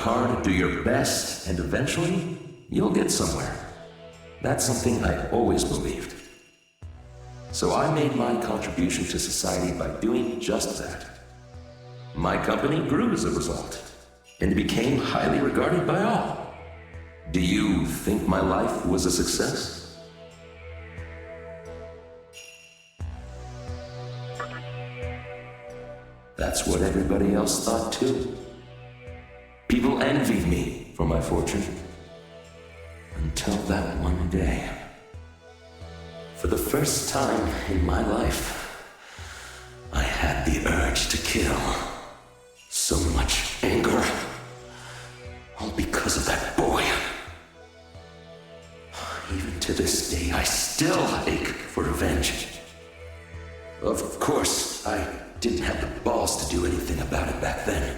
hard, do your best, and eventually, you'll get somewhere. That's something I always believed. So I made my contribution to society by doing just that. My company grew as a result, and became highly regarded by all. Do you think my life was a success? That's what everybody else thought too. People envied me for my fortune. Until that one day. For the first time in my life, I had the urge to kill. So much anger. All because of that boy. Even to this day, I still ache for revenge. Of course, I didn't have the balls to do anything about it back then,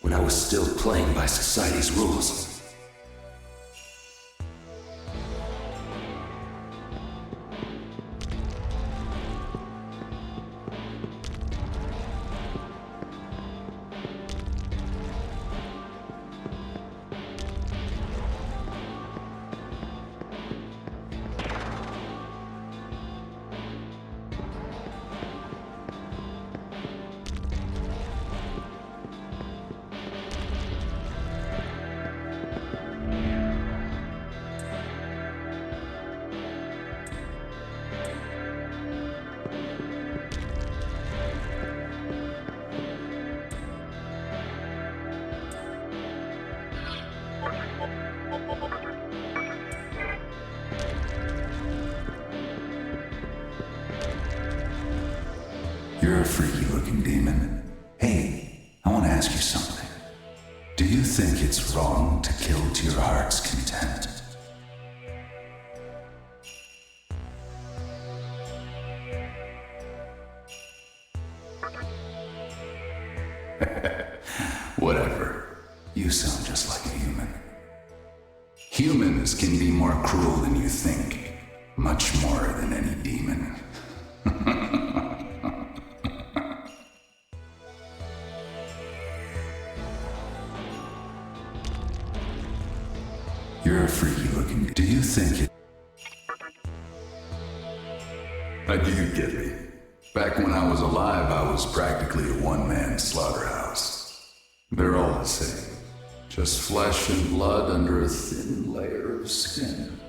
when I was still playing by society's rules. You're a freaky-looking demon. Hey, I want to ask you something. Do you think it's wrong to kill to your heart's content? Whatever. You sound just like a human. Humans can be more cruel than you think. Much more than any demon. You're a freaky looking. Do you think it? Do you get me? Back when I was alive, I was practically a one-man slaughterhouse. They're all the same. Just flesh and blood under a thin layer of skin.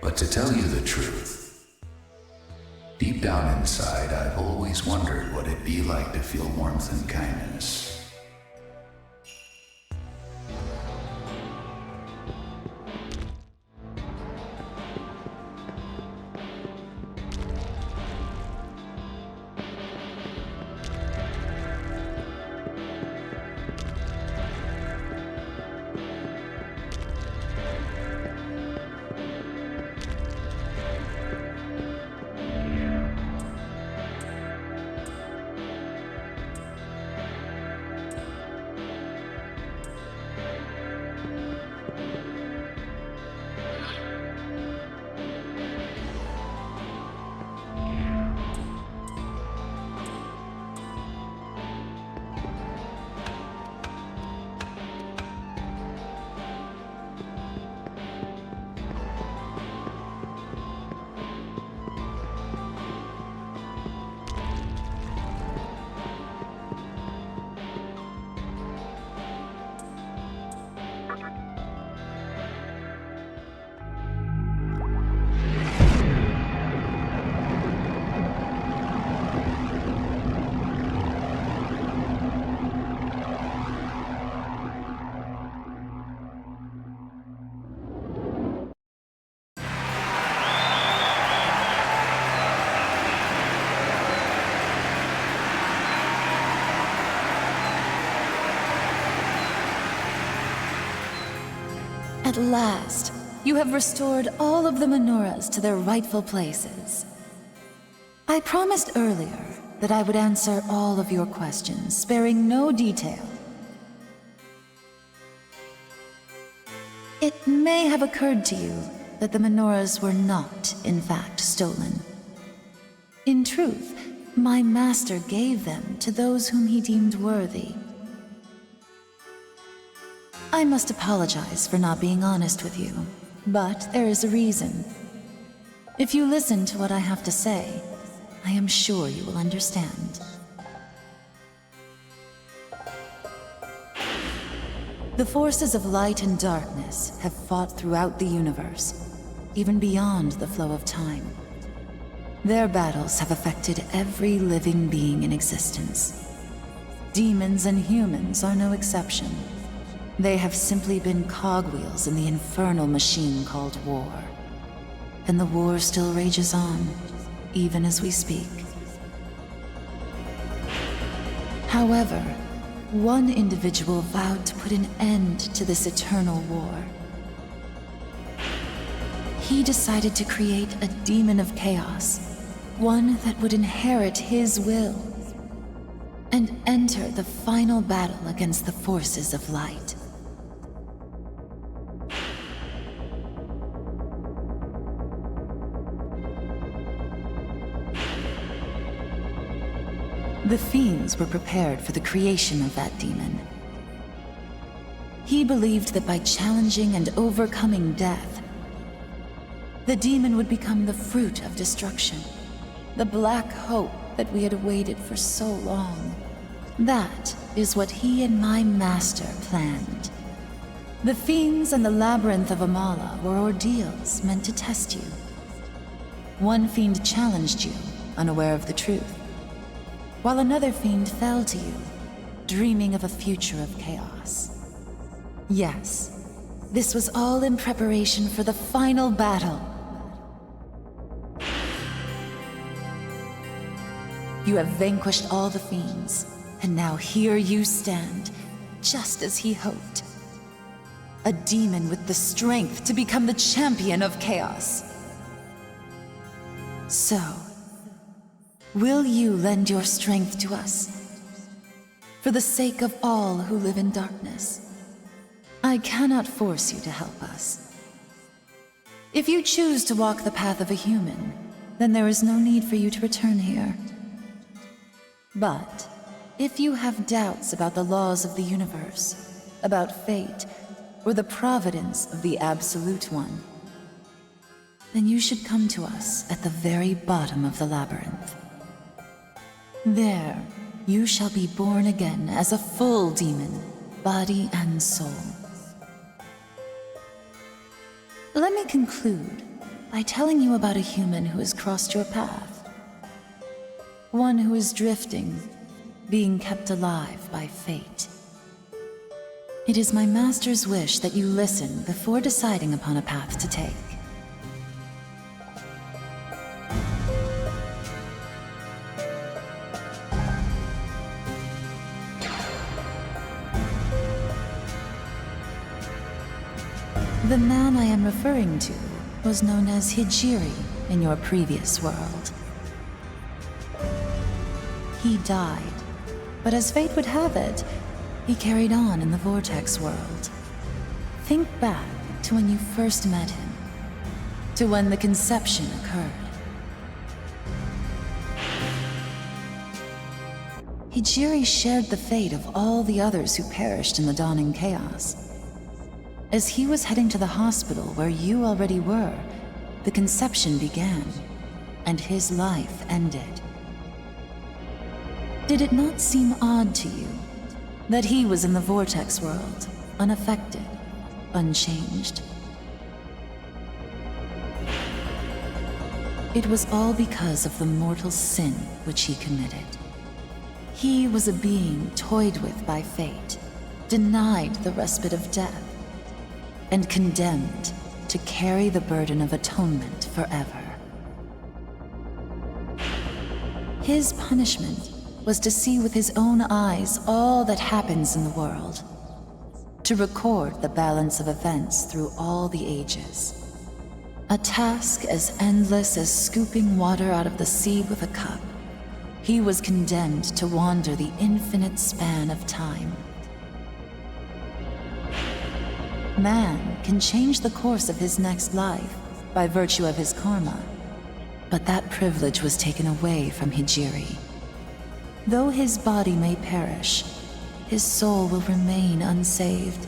But to tell you the truth, deep down inside, I've always wondered what it'd be like to feel warmth and kindness. At last, you have restored all of the menorahs to their rightful places. I promised earlier that I would answer all of your questions, sparing no detail. It may have occurred to you that the menorahs were not, in fact, stolen. In truth, my master gave them to those whom he deemed worthy. I must apologize for not being honest with you, but there is a reason. If you listen to what I have to say, I am sure you will understand. The forces of light and darkness have fought throughout the universe, even beyond the flow of time. Their battles have affected every living being in existence. Demons and humans are no exception. They have simply been cogwheels in the infernal machine called war. And the war still rages on, even as we speak. However, one individual vowed to put an end to this eternal war. He decided to create a demon of chaos, one that would inherit his will, and enter the final battle against the forces of light. The fiends were prepared for the creation of that demon. He believed that by challenging and overcoming death, the demon would become the fruit of destruction, the black hope that we had awaited for so long. That is what he and my master planned. The fiends and the labyrinth of Amala were ordeals meant to test you. One fiend challenged you, unaware of the truth, while another fiend fell to you, dreaming of a future of chaos. Yes, this was all in preparation for the final battle. You have vanquished all the fiends, and now here you stand, just as he hoped. A demon with the strength to become the champion of chaos. So, will you lend your strength to us? For the sake of all who live in darkness, I cannot force you to help us. If you choose to walk the path of a human, then there is no need for you to return here. But if you have doubts about the laws of the universe, about fate, or the providence of the Absolute One, then you should come to us at the very bottom of the labyrinth. There, you shall be born again as a full demon, body and soul. Let me conclude by telling you about a human who has crossed your path. One who is drifting, being kept alive by fate. It is my master's wish that you listen before deciding upon a path to take. The man I am referring to was known as Hijiri in your previous world. He died, but as fate would have it, he carried on in the Vortex world. Think back to when you first met him, to when the conception occurred. Hijiri shared the fate of all the others who perished in the dawning chaos. As he was heading to the hospital where you already were, the conception began, and his life ended. Did it not seem odd to you that he was in the Vortex world, unaffected, unchanged? It was all because of the mortal sin which he committed. He was a being toyed with by fate, denied the respite of death, and condemned to carry the burden of atonement forever. His punishment was to see with his own eyes all that happens in the world, to record the balance of events through all the ages. A task as endless as scooping water out of the sea with a cup. He was condemned to wander the infinite span of time. Man can change the course of his next life by virtue of his karma, but that privilege was taken away from Hijiri. Though his body may perish, his soul will remain unsaved,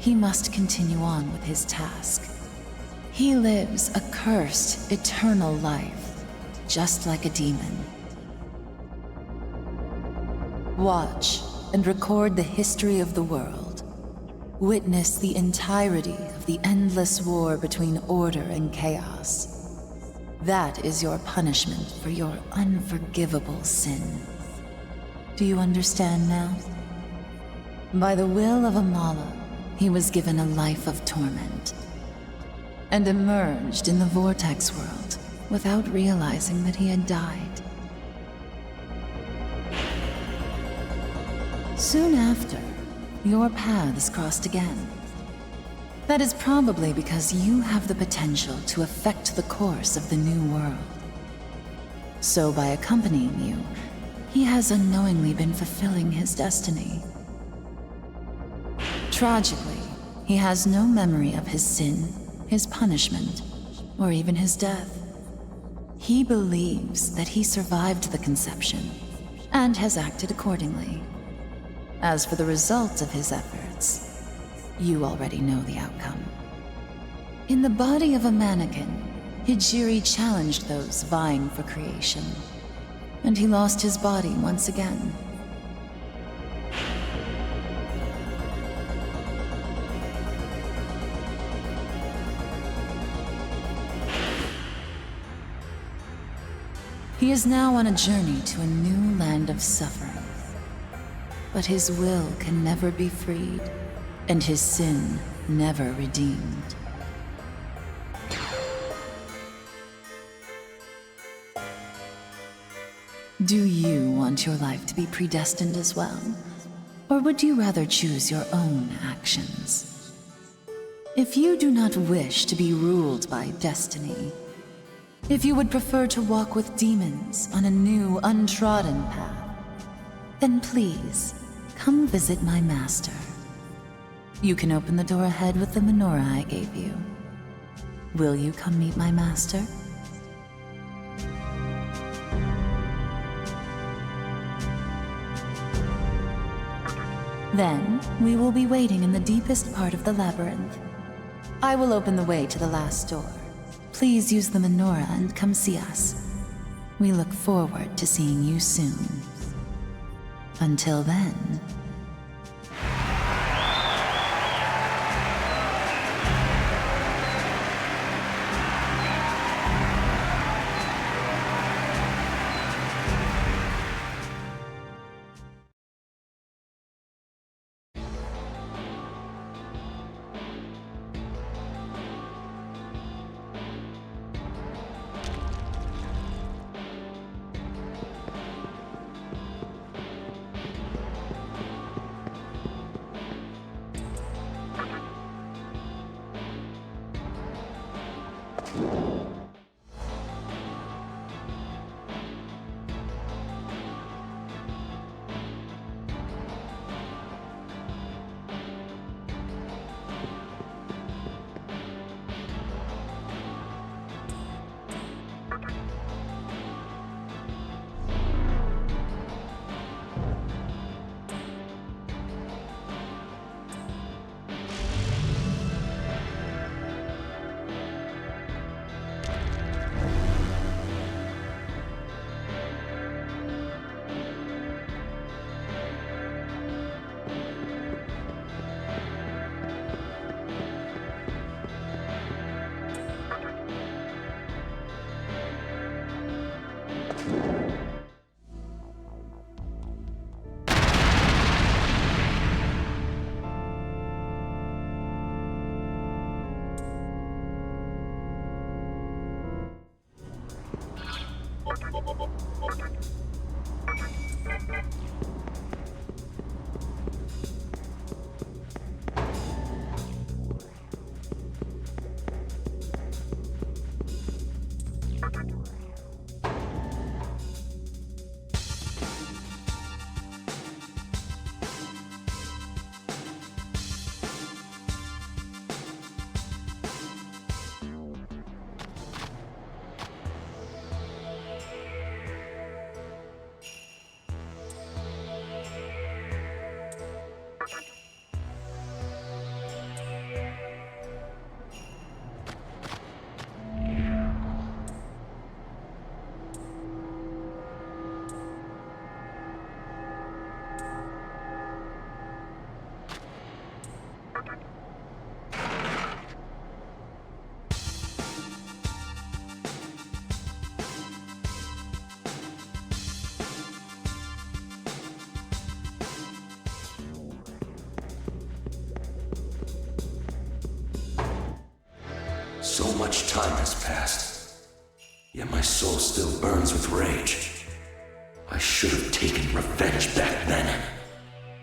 he must continue on with his task. He lives a cursed, eternal life, just like a demon. Watch and record the history of the world. Witness the entirety of the endless war between order and chaos. That is your punishment for your unforgivable sin. Do you understand now? By the will of Amala, he was given a life of torment, and emerged in the Vortex world without realizing that he had died. Soon after, your paths crossed again. That is probably because you have the potential to affect the course of the new world. So by accompanying you, he has unknowingly been fulfilling his destiny. Tragically, he has no memory of his sin, his punishment, or even his death. He believes that he survived the conception, and has acted accordingly. As for the results of his efforts, you already know the outcome. In the body of a mannequin, Hijiri challenged those vying for creation, and he lost his body once again. He is now on a journey to a new land of suffering. But his will can never be freed, and his sin never redeemed. Do you want your life to be predestined as well? Or would you rather choose your own actions? If you do not wish to be ruled by destiny, if you would prefer to walk with demons on a new, untrodden path, then please, come visit my master. You can open the door ahead with the menorah I gave you. Will you come meet my master? Then, we will be waiting in the deepest part of the labyrinth. I will open the way to the last door. Please use the menorah and come see us. We look forward to seeing you soon. Until then... So much time has passed, yet my soul still burns with rage. I should have taken revenge back then,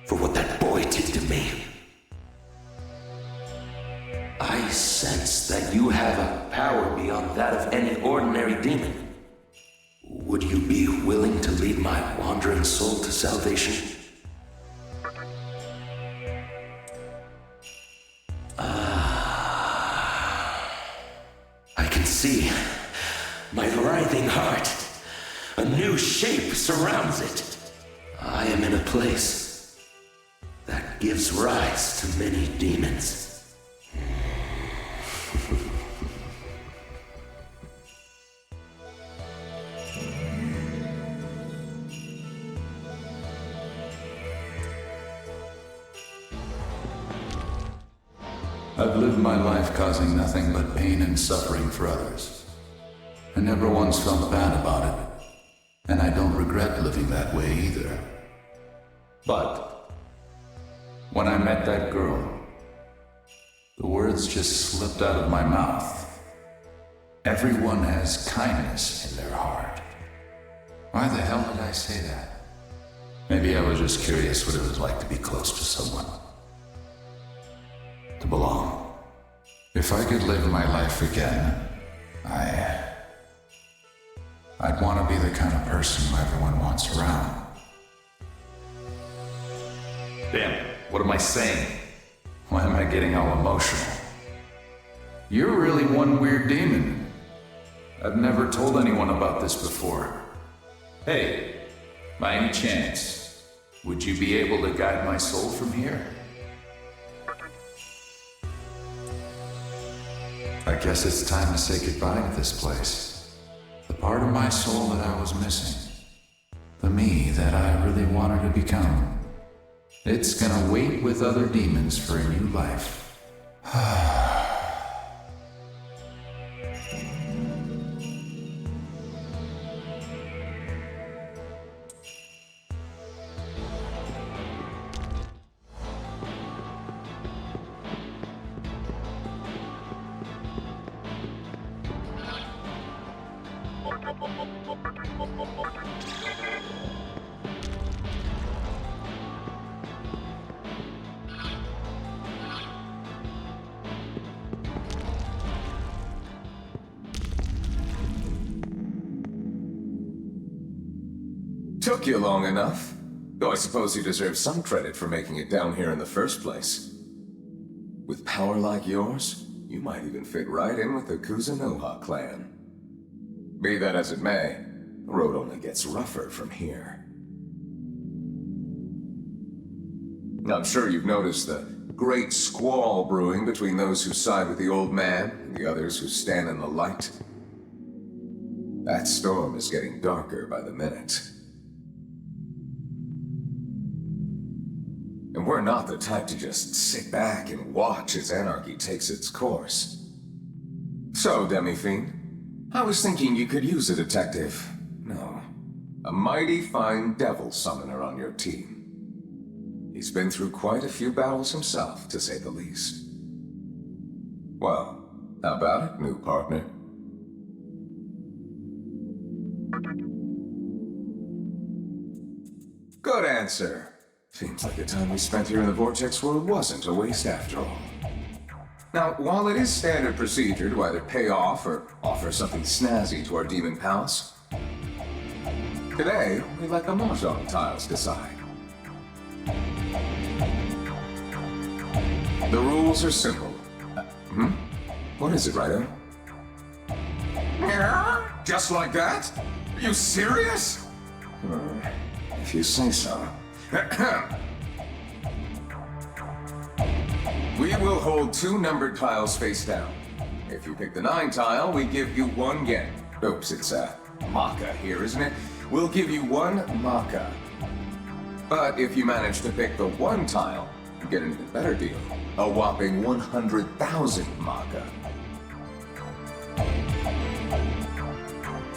for what that boy did to me. I sense that you have a power beyond that of any ordinary demon. Would you be willing to lead my wandering soul to salvation? I can see my writhing heart. A new shape surrounds it. I am in a place that gives rise to many demons. I've lived my life causing nothing but pain and suffering for others. I never once felt bad about it, and I don't regret living that way either. But when I met that girl, the words just slipped out of my mouth. Everyone has kindness in their heart. Why the hell did I say that? Maybe I was just curious what it was like to be close to someone. To belong. If I could live my life again, I'd want to be the kind of person who everyone wants around. Damn, what am I saying? Why am I getting all emotional? You're really one weird demon. I've never told anyone about this before. Hey, by any chance, would you be able to guide my soul from here? I guess it's time to say goodbye to this place. The part of my soul that I was missing. The me that I really wanted to become. It's gonna wait with other demons for a new life. Took you long enough. Though I suppose you deserve some credit for making it down here in the first place. With power like yours, you might even fit right in with the Kuzunoha clan. Be that as it may, the road only gets rougher from here. I'm sure you've noticed the great squall brewing between those who side with the old man and the others who stand in the light. That storm is getting darker by the minute. And we're not the type to just sit back and watch as anarchy takes its course. So, Demi-Fiend, I was thinking you could use a detective. No, a mighty fine devil summoner on your team. He's been through quite a few battles himself, to say the least. Well, how about it, new partner? Good answer. Seems like the time we spent here in the Vortex world wasn't a waste after all. Now, while it is standard procedure to either pay off or offer something snazzy to our demon pals, today we let the Mahjong tiles decide. The rules are simple. What is it, Rido? Just like that? Are you serious? If you say so. We will hold 2 numbered tiles face down. If you pick the 9 tile, we give you 1 yen. Oops, it's Maka here, isn't it? We'll give you 1 Maka. But if you manage to pick the 1 tile, you get an even better deal. A whopping 100,000 Maka.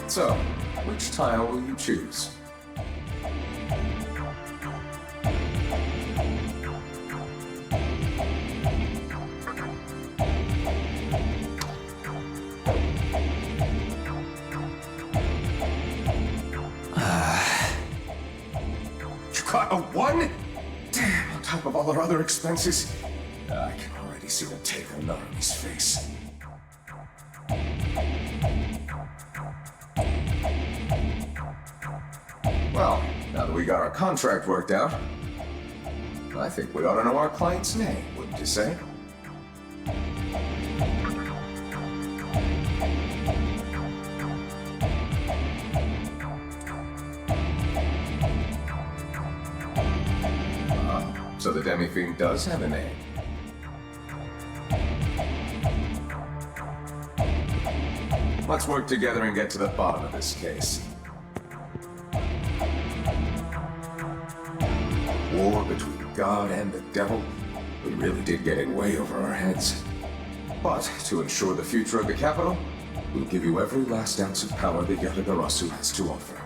So, which tile will you choose? A 1? Damn, on top of all our other expenses. I can already see the take on Narumi's face. Well, now that we got our contract worked out, I think we ought to know our client's name, wouldn't you say? So the Demi-Fiend does have a name. Let's work together and get to the bottom of this case. War between God and the devil. We really did get in way over our heads. But to ensure the future of the capital, we'll give you every last ounce of power that Yatagarasu has to offer.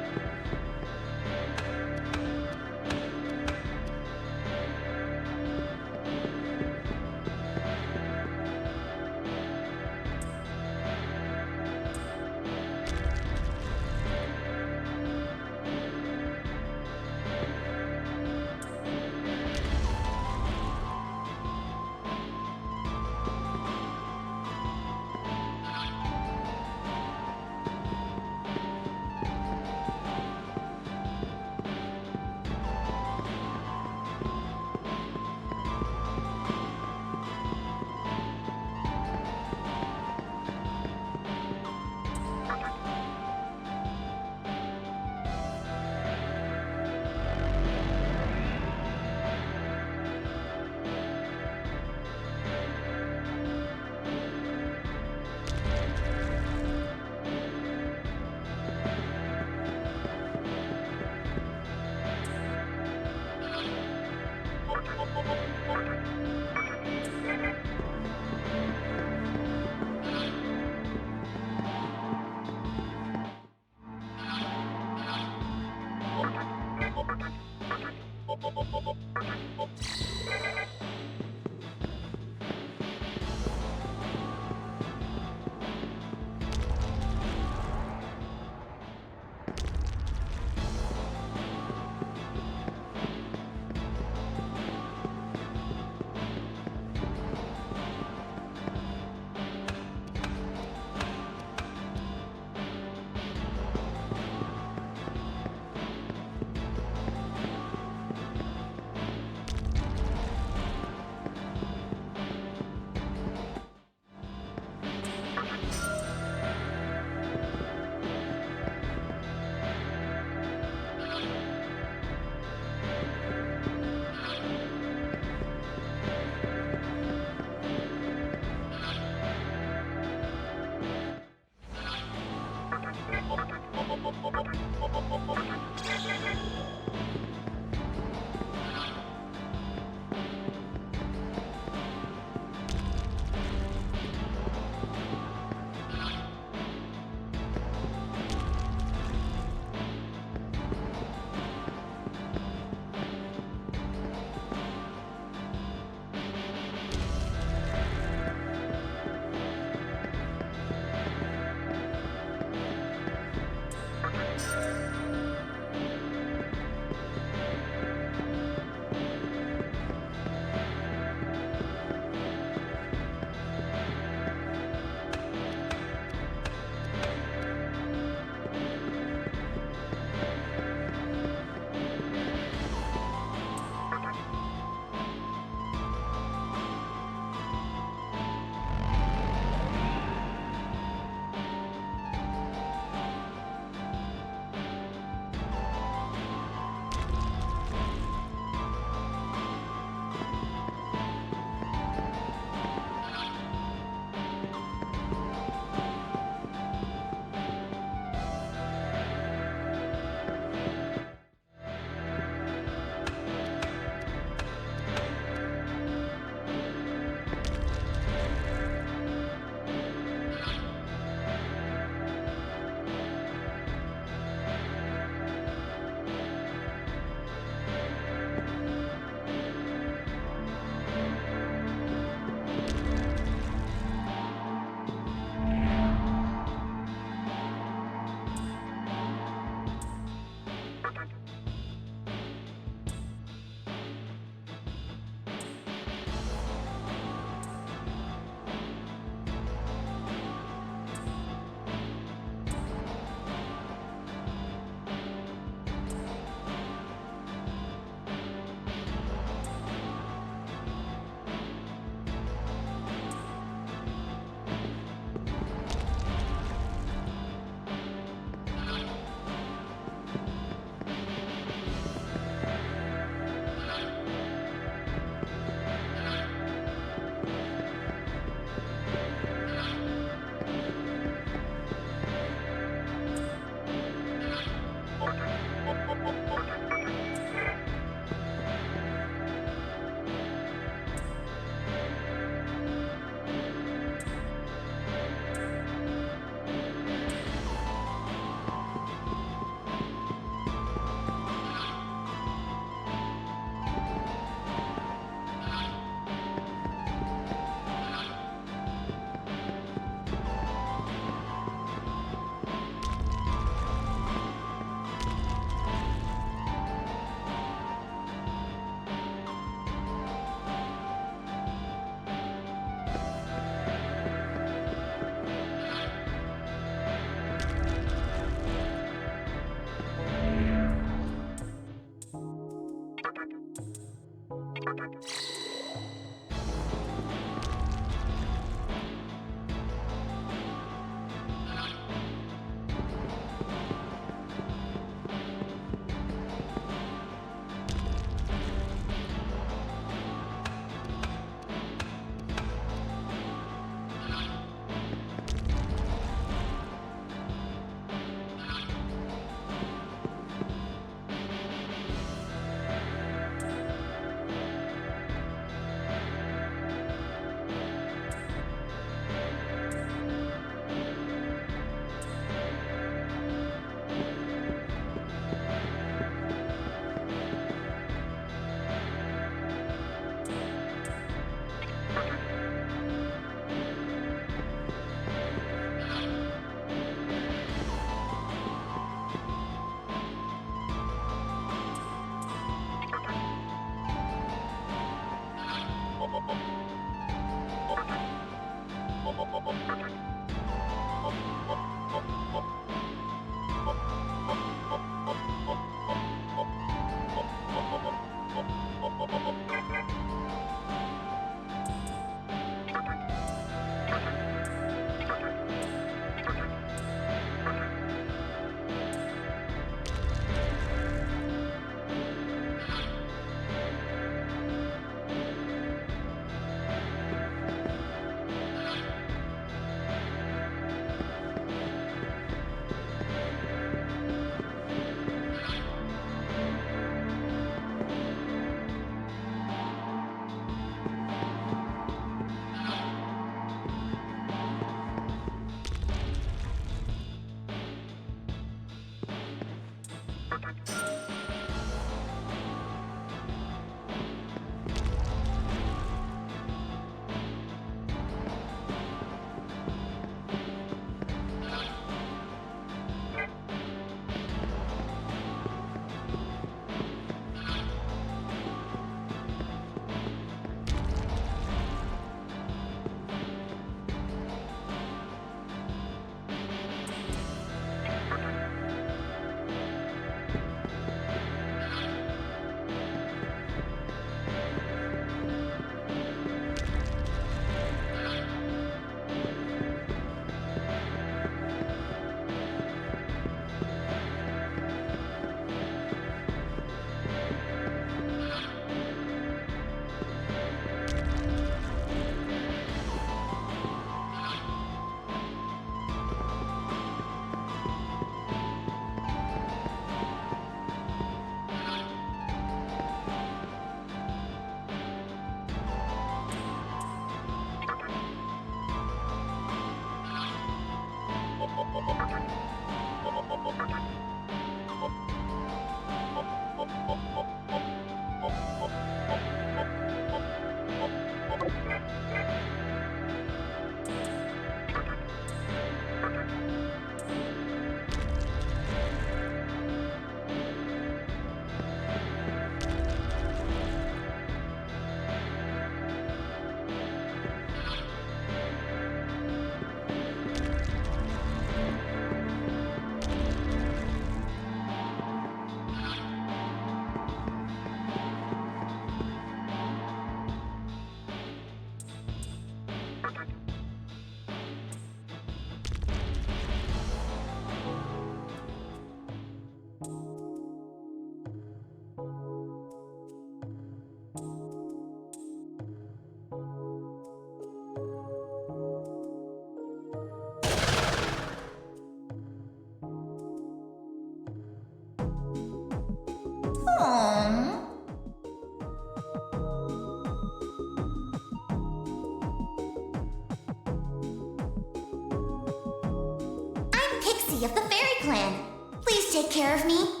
Of the Fairy Clan. Please take care of me.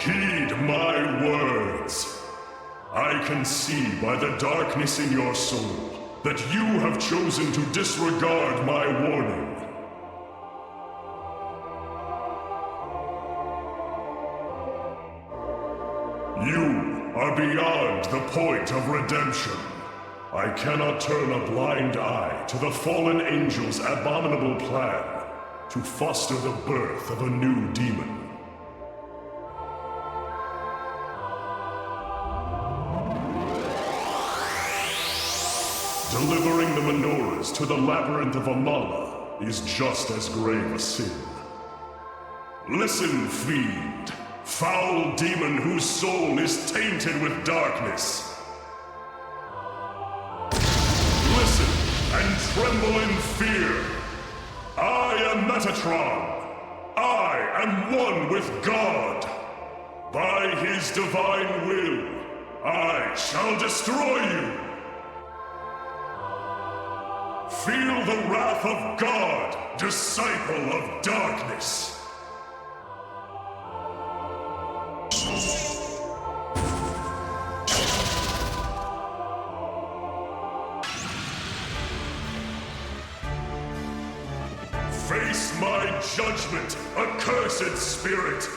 Heed my words. I can see by the darkness in your soul that you have chosen to disregard my warning. You are beyond the point of redemption. I cannot turn a blind eye to the fallen angel's abominable plan to foster the birth of a new demon. Delivering the menorahs to the labyrinth of Amala is just as grave a sin. Listen, fiend, foul demon whose soul is tainted with darkness. Listen and tremble in fear. I am Metatron. I am one with God. By his divine will, I shall destroy you. Feel the wrath of God, disciple of darkness. Face my judgment, accursed spirit!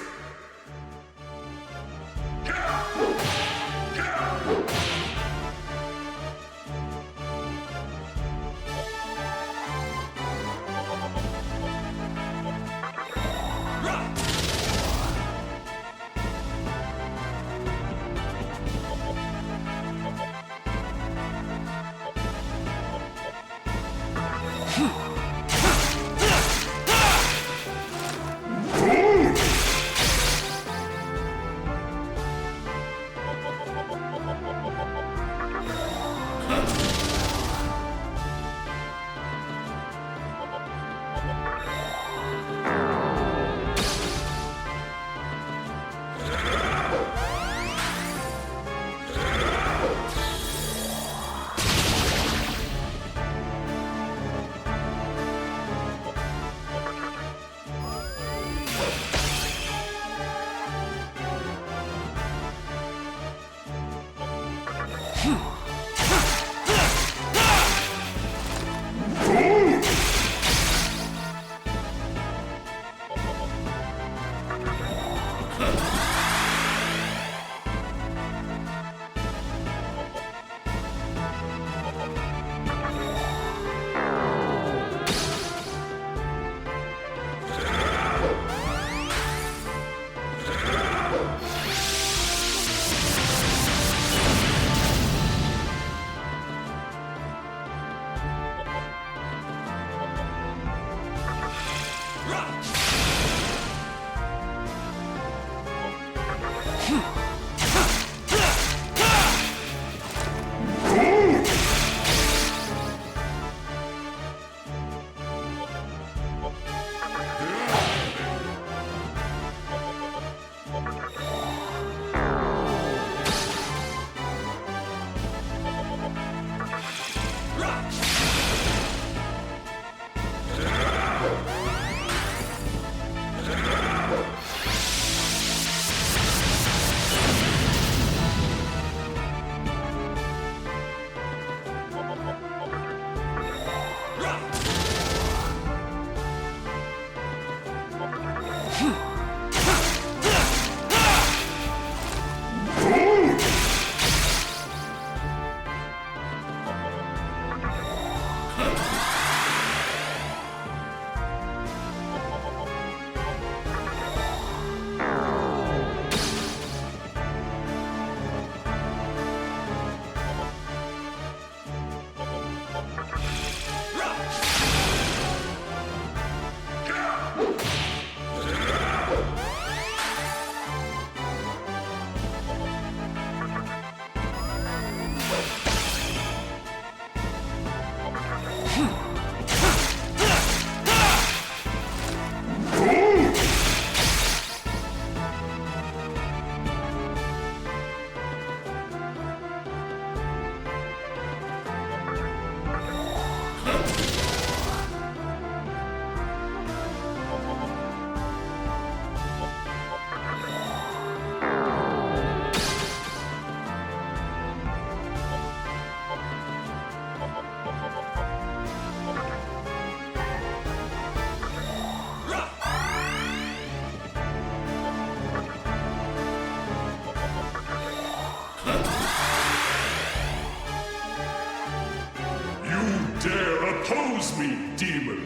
oppose me, demon,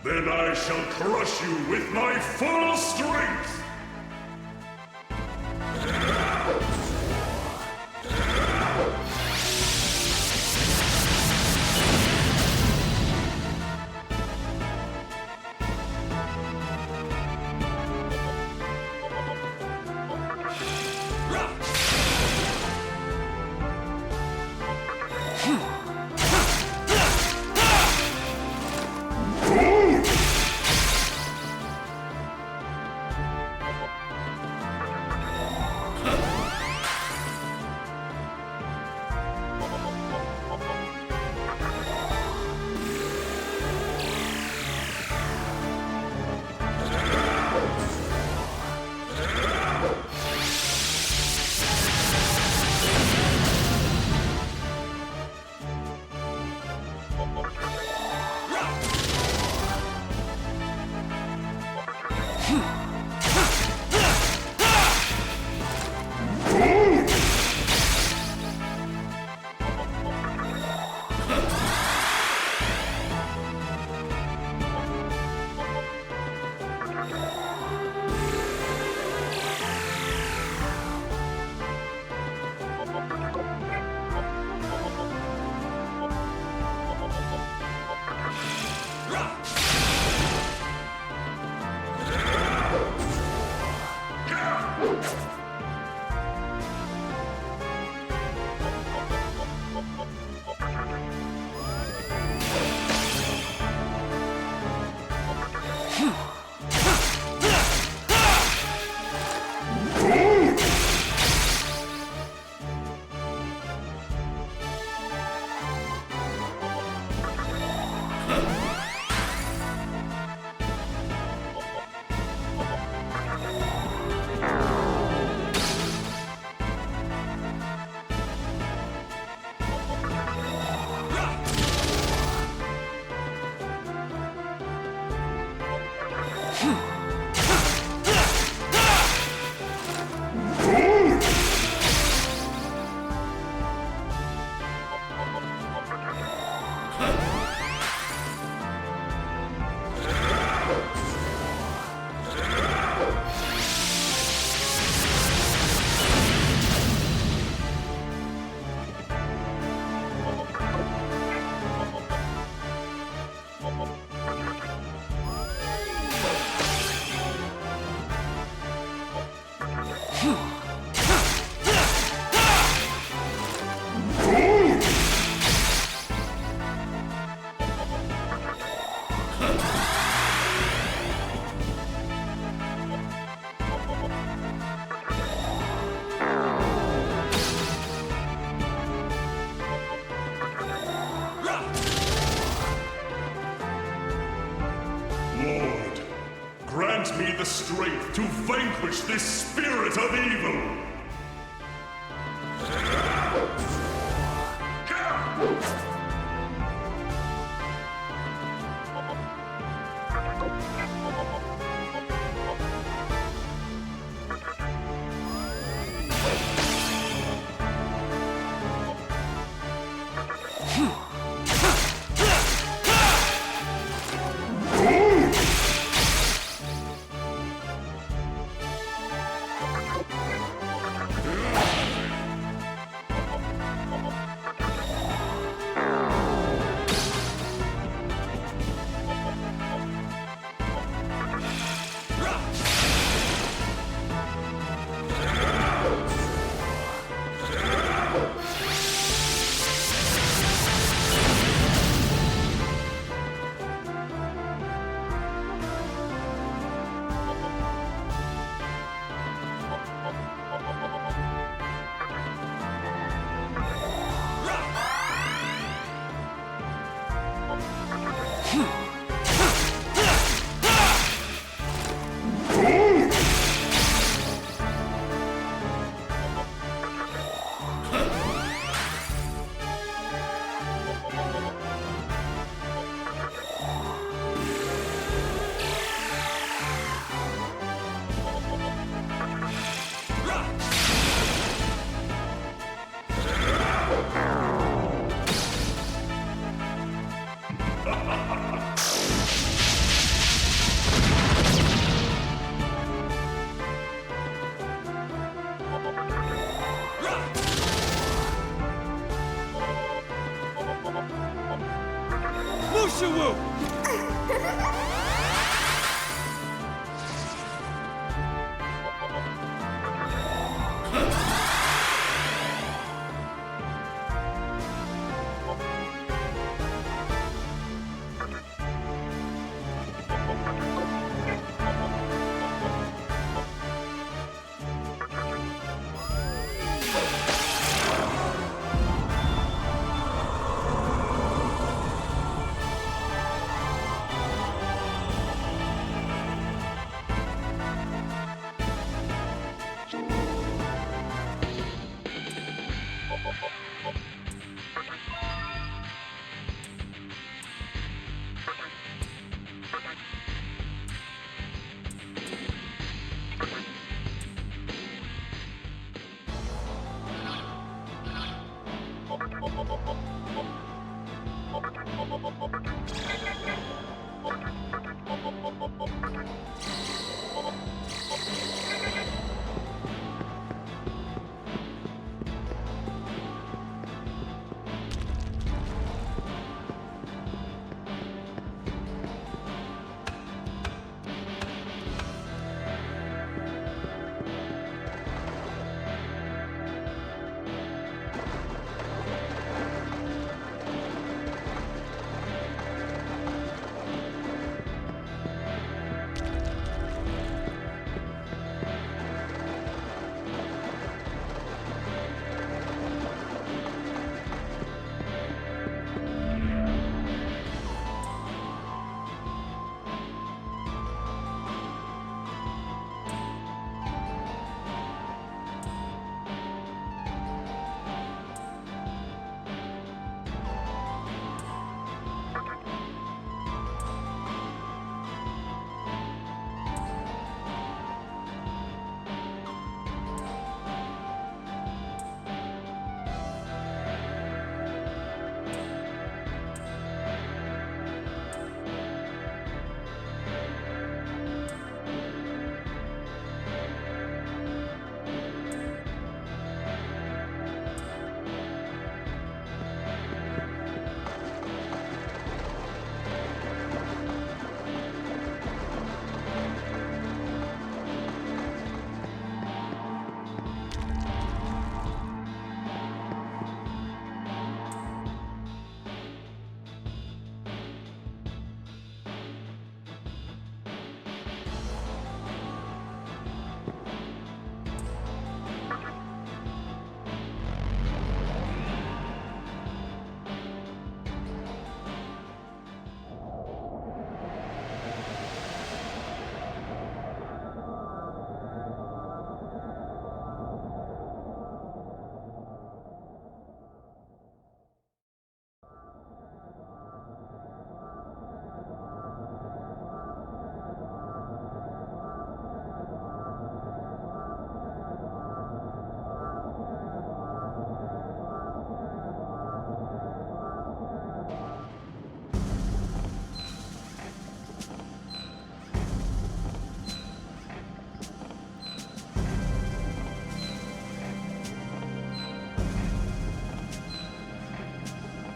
then I shall crush you with my full strength! Lord, grant me the strength to vanquish this spirit of evil!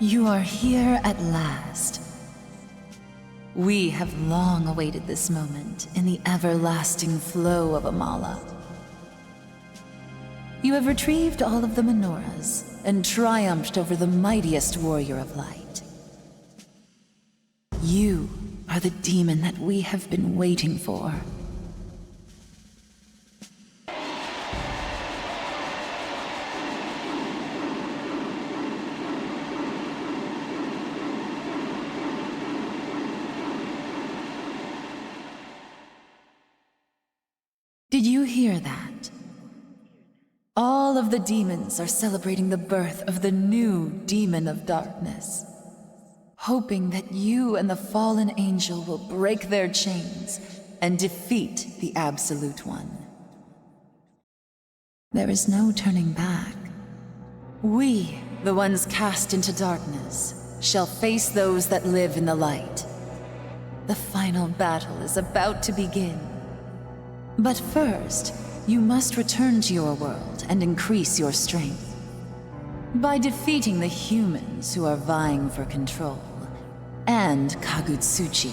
You are here at last. We have long awaited this moment in the everlasting flow of Amala. You have retrieved all of the menorahs and triumphed over the mightiest warrior of light. You are the demon that we have been waiting for. Did you hear that? All of the demons are celebrating the birth of the new demon of darkness, hoping that you and the fallen angel will break their chains and defeat the Absolute One. There is no turning back. We, the ones cast into darkness, shall face those that live in the light. The final battle is about to begin. But first, you must return to your world and increase your strength. By defeating the humans who are vying for control, and Kagutsuchi,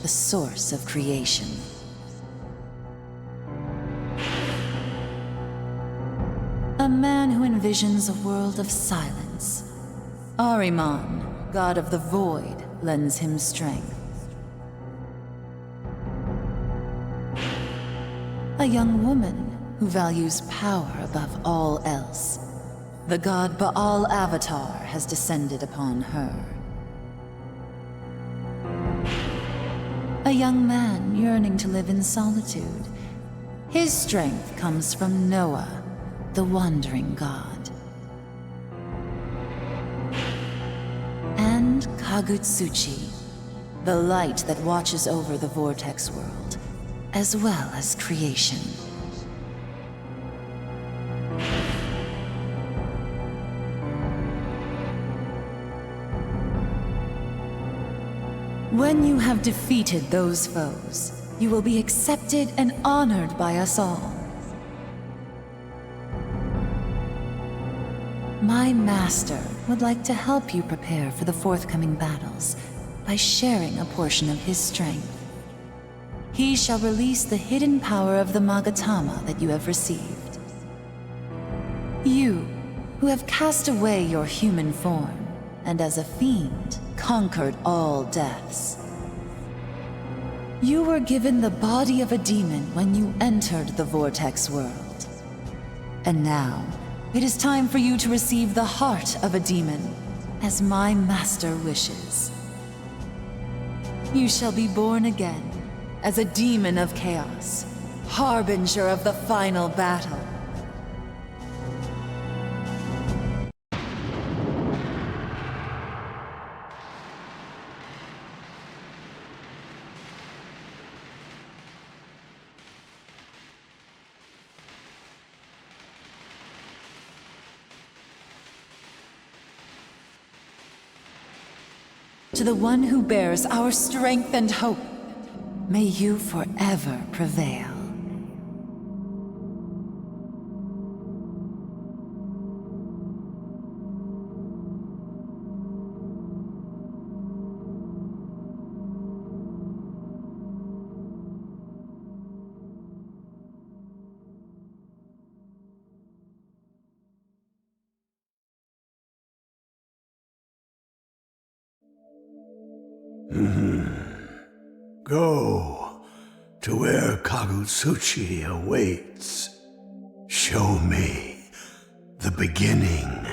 the source of creation. A man who envisions a world of silence. Ahriman, god of the void, lends him strength. A young woman who values power above all else. The god Baal Avatar has descended upon her. A young man yearning to live in solitude. His strength comes from Noah, the wandering god. And Kagutsuchi, the light that watches over the Vortex world, as well as creation. When you have defeated those foes, you will be accepted and honored by us all. My master would like to help you prepare for the forthcoming battles by sharing a portion of his strength. He shall release the hidden power of the Magatama that you have received. You, who have cast away your human form, and as a fiend, conquered all deaths. You were given the body of a demon when you entered the Vortex world. And now, it is time for you to receive the heart of a demon, as my master wishes. You shall be born again, as a demon of chaos, harbinger of the final battle. To the one who bears our strength and hope, may you forever prevail. Go to where Kagutsuchi awaits. Show me the beginning.